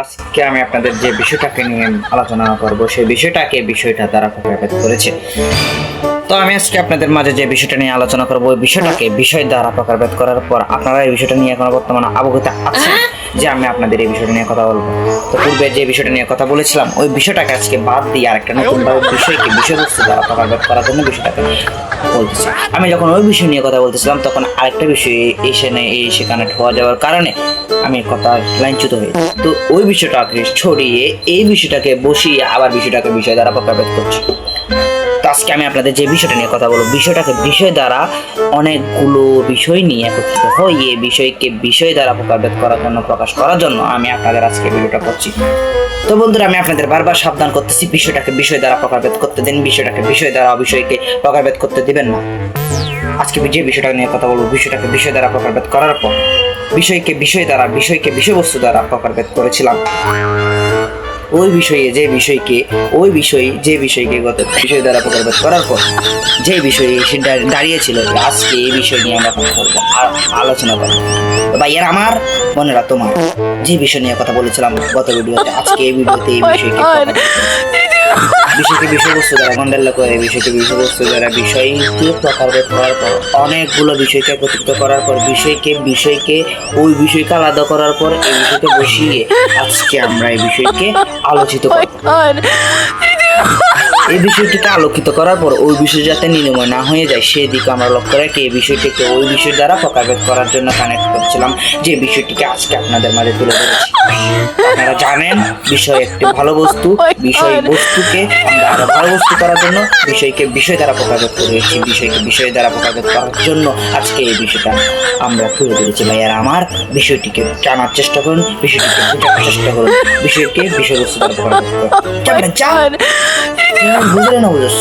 আজকে আমি আপনাদের যে বিষয়টাকে নিয়ে আলোচনা করব সেই বিষয়টা দ্বারা প্রভাবিত করেছে। তো আমি আজকে আপনাদের মাঝে যে বিষয়টা নিয়ে আলোচনা করব ওই বিষয় দ্বারা প্রকারভেদ করার পর আপনারা এই বিষয়টা নিয়ে এখন বর্তমানে অবগত আছেন যে আমি আপনাদের এই বিষয়টা নিয়ে কথা বলবো। তো পূর্বে যে বিষয়টা নিয়ে কথা বলেছিলাম ওই বিষয়টাকে আজকে বাদ দিয়ে আরেকটা নতুন বিষয়বস্তু দ্বারা প্রকারভেদ করার জন্য বিষয়টাকে বলতেছি। আমি যখন ওই বিষয় নিয়ে কথা বলতেছিলাম তখন আরেকটা বিষয় সেখানে ঠোয়া যাওয়ার কারণে আমি কথা লাইনচ্যুত হই। তো ওই বিষয়টাকে ছড়িয়ে এই বিষয়টাকে বসিয়ে আবার বিষয় দ্বারা প্রকারভেদ করছি। তো আজকে আমি আপনাদের যে বিষয়টা নিয়ে কথা বলবো বিষয় দ্বারা অনেকগুলো বিষয় নিয়ে একত্রিত হয়ে বিষয় দ্বারা প্রকারভেদ করার জন্য প্রকাশ করার জন্য আমি আপনাদের আজকে ভিডিওটা করছি। তো বন্ধুরা, আমি আপনাদের বারবার সাবধান করতেছি, বিষয়টাকে বিষয় দ্বারা প্রকারভেদ করতে দিন, বিষয়টাকে বিষয় দ্বারা অবিষয়কে প্রকারভেদ করতে দিবেন না। আজকে যে বিষয়টা নিয়ে কথা বলবো বিষয়টাকে বিষয় দ্বারা প্রকারভেদ করার পর বিষয়কে বিষয়বস্তু দ্বারা প্রকারভেদ করেছিলাম। ওই বিষয়ে যে বিষয়কে গত বিষয় দ্বারা প্রকারভেদ করার পর যে বিষয়ে দাঁড়িয়েছিল আজকে এই বিষয় নিয়ে আমরা কথা বলবো আর আলোচনা করবো। ভাইয়ার আমার, বোনেরা তোমার, যে বিষয় নিয়ে কথা বলেছিলাম গত ভিডিওতে, আজকে এই ভিডিওতে এই বিষয়বস্তু দ্বারা গন্ডাল্য করে বিষয়বস্তু দ্বারা বিষয়কে প্রকারভেদ করার পর অনেকগুলো বিষয়কে একত্রিত করার পর বিষয়কে ওই বিষয়কে আলাদা করার পর এই বিষয়কে বসিয়ে আজকে আমরা এই বিষয়কে আলোচিত করব। এই বিষয়টিকে আলোকিত করার পর ওই বিষয় যাতে নির্ময় না হয়ে যায় সেদিকে আমরা লক্ষ্য রেখে এই বিষয়টিকে ওই বিষয় দ্বারা প্রকারভেদ করার জন্য কানেক্ট করছিলাম, যে বিষয়টিকে আজকে আপনাদের মাঝে তুলে ধরেছি। আপনারা জানেন বিষয় একটি ভালো বস্তু, বিষয়বস্তুকে আমরা আরো ভালো বস্তু করার জন্য বিষয়কে বিষয় দ্বারা প্রকারভেদ করেছি, বিষয় দ্বারা প্রকারভেদ করার জন্য আজকে এই বিষয়টা আমরা তুলে ধরেছি। ভাইয়ার আমার, বিষয়টিকে জানার চেষ্টা করুন, বিষয়টিকে বোঝার চেষ্টা করুন, বিষয়কে বিষয়বস্তু দ্বারা প্রকারভেদ করুন। বুঝলেন না? বুঝস